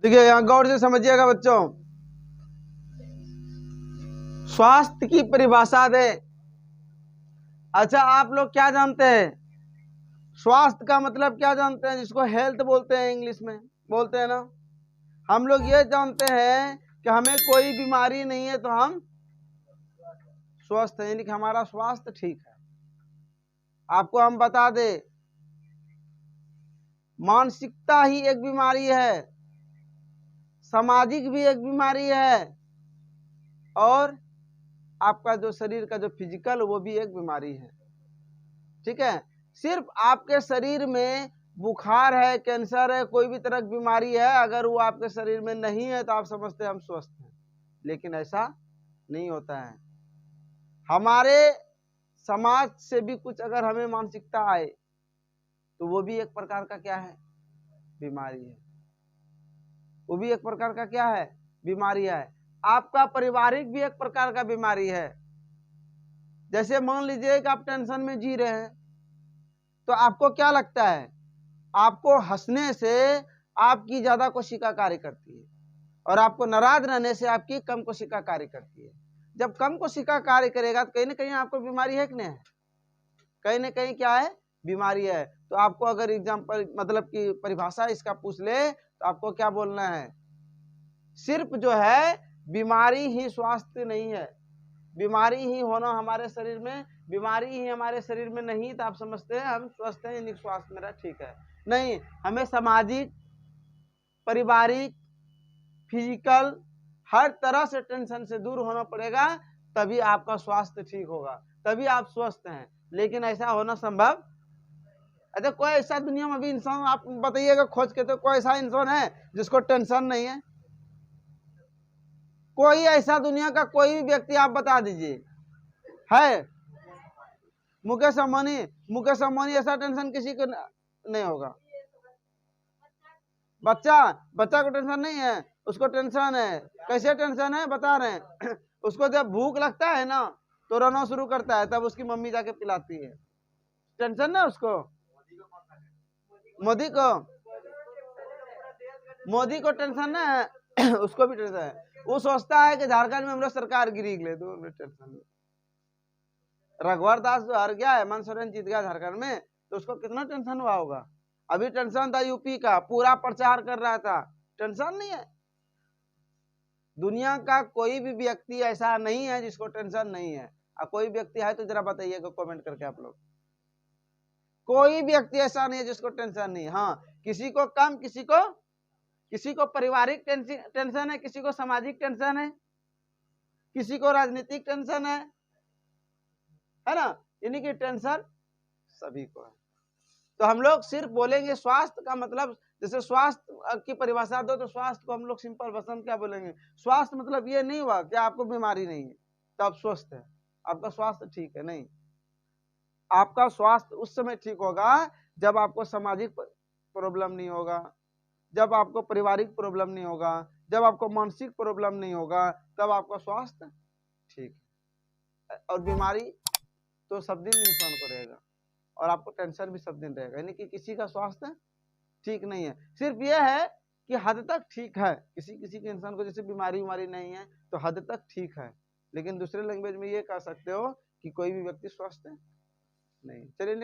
देखिए यहाँ गौर से समझिएगा बच्चों, स्वास्थ्य की परिभाषा दे। अच्छा, आप लोग क्या जानते हैं स्वास्थ्य का मतलब क्या जानते हैं? जिसको हेल्थ बोलते हैं, इंग्लिश में बोलते हैं ना। हम लोग ये जानते हैं कि हमें कोई बीमारी नहीं है तो हम स्वस्थ हैं, यानी कि हमारा स्वास्थ्य ठीक है। आपको हम बता दें, मानसिकता ही एक बीमारी है, सामाजिक भी एक बीमारी है, और आपका जो शरीर का जो फिजिकल वो भी एक बीमारी है। ठीक है, सिर्फ आपके शरीर में बुखार है, कैंसर है, कोई भी तरह की बीमारी है, अगर वो आपके शरीर में नहीं है तो आप समझते हैं हम स्वस्थ हैं, लेकिन ऐसा नहीं होता है। हमारे समाज से भी कुछ अगर हमें मानसिकता आए तो वो भी एक प्रकार का क्या है? बीमारी है। वो भी एक प्रकार का क्या है? बीमारी है। आपका पारिवारिक भी एक प्रकार का बीमारी है। जैसे मान लीजिए कि आप टेंशन में जी रहे हैं, तो आपको क्या लगता है? आपको हंसने से आपकी ज्यादा कोशिका कार्य करती है, और आपको नाराज रहने से आपकी कम कोशिका कार्य करती है। जब कम कोशिका कार्य करेगा तो कहीं ना कहीं आपको बीमारी है कि नहीं है? कहीं ना कहीं क्या है? बीमारी है। तो आपको अगर एग्जाम्पल मतलब कि परिभाषा इसका पूछ ले तो आपको क्या बोलना है? सिर्फ जो है बीमारी ही स्वास्थ्य नहीं है। बीमारी ही होना हमारे शरीर में, बीमारी ही हमारे शरीर में नहीं तो आप समझते हैं हम स्वस्थ हैं, यानी स्वास्थ्य मेरा ठीक है। नहीं, हमें सामाजिक, पारिवारिक, फिजिकल हर तरह से टेंशन से दूर होना पड़ेगा, तभी आपका स्वास्थ्य ठीक होगा, तभी आप स्वस्थ हैं। लेकिन ऐसा होना संभव? अच्छा, कोई ऐसा दुनिया में भी इंसान आप बताइएगा खोज के, तो कोई ऐसा इंसान है जिसको टेंशन नहीं है? कोई ऐसा दुनिया का कोई भी व्यक्ति आप बता दीजिए है? मुकेश अंबानी ऐसा टेंशन किसी को नहीं होगा। बच्चा को टेंशन नहीं है, उसको टेंशन है। कैसे टेंशन है बता रहे हैं उसको जब भूख लगता है ना तो रोना शुरू करता है, तब उसकी मम्मी जाके पिलाती है। टेंशन ना उसको, मोदी को टेंशन ना है उसको भी टेंशन है। वो सोचता है कि झारखंड में हम लोग सरकार गिरी ले, तो टेंशन है। रघुवर दास जो हार गया, हेमंत सोरेन जीत गया झारखंड में, तो उसको कितना टेंशन हुआ होगा। अभी टेंशन था यूपी का, पूरा प्रचार कर रहा था, टेंशन नहीं है। दुनिया का कोई भी व्यक्ति ऐसा नहीं है जिसको टेंशन नहीं है। कोई व्यक्ति है तो जरा बताइएगा कमेंट करके आप लोग। कोई व्यक्ति ऐसा नहीं है जिसको टेंशन नहीं। हाँ, किसी को कम, किसी को पारिवारिक टेंशन है, किसी को सामाजिक टेंशन है, किसी को राजनीतिक टेंशन है ना। यानी कि टेंशन सभी को है। तो हम लोग सिर्फ बोलेंगे स्वास्थ्य का मतलब, जैसे स्वास्थ्य की परिभाषा दो तो स्वास्थ्य को हम लोग सिंपल भाषा में क्या बोलेंगे? स्वास्थ्य मतलब ये नहीं हुआ कि आपको बीमारी नहीं है तो आप स्वस्थ है, आपका स्वास्थ्य ठीक है। नहीं, आपका स्वास्थ्य उस समय ठीक होगा जब आपको सामाजिक प्रॉब्लम नहीं होगा, जब आपको पारिवारिक प्रॉब्लम नहीं होगा, जब आपको मानसिक प्रॉब्लम नहीं होगा, तब आपका स्वास्थ्य ठीक है। और बीमारी तो सब दिन इंसान को रहेगा, और आपको टेंशन भी सब दिन रहेगा। यानी कि किसी का स्वास्थ्य ठीक नहीं है। सिर्फ ये है कि हद तक ठीक है, किसी किसी के इंसान को जैसे बीमारी नहीं है तो हद तक ठीक है। लेकिन दूसरे लैंग्वेज में ये कह सकते हो कि कोई भी व्यक्ति स्वस्थ नहीं। चलिए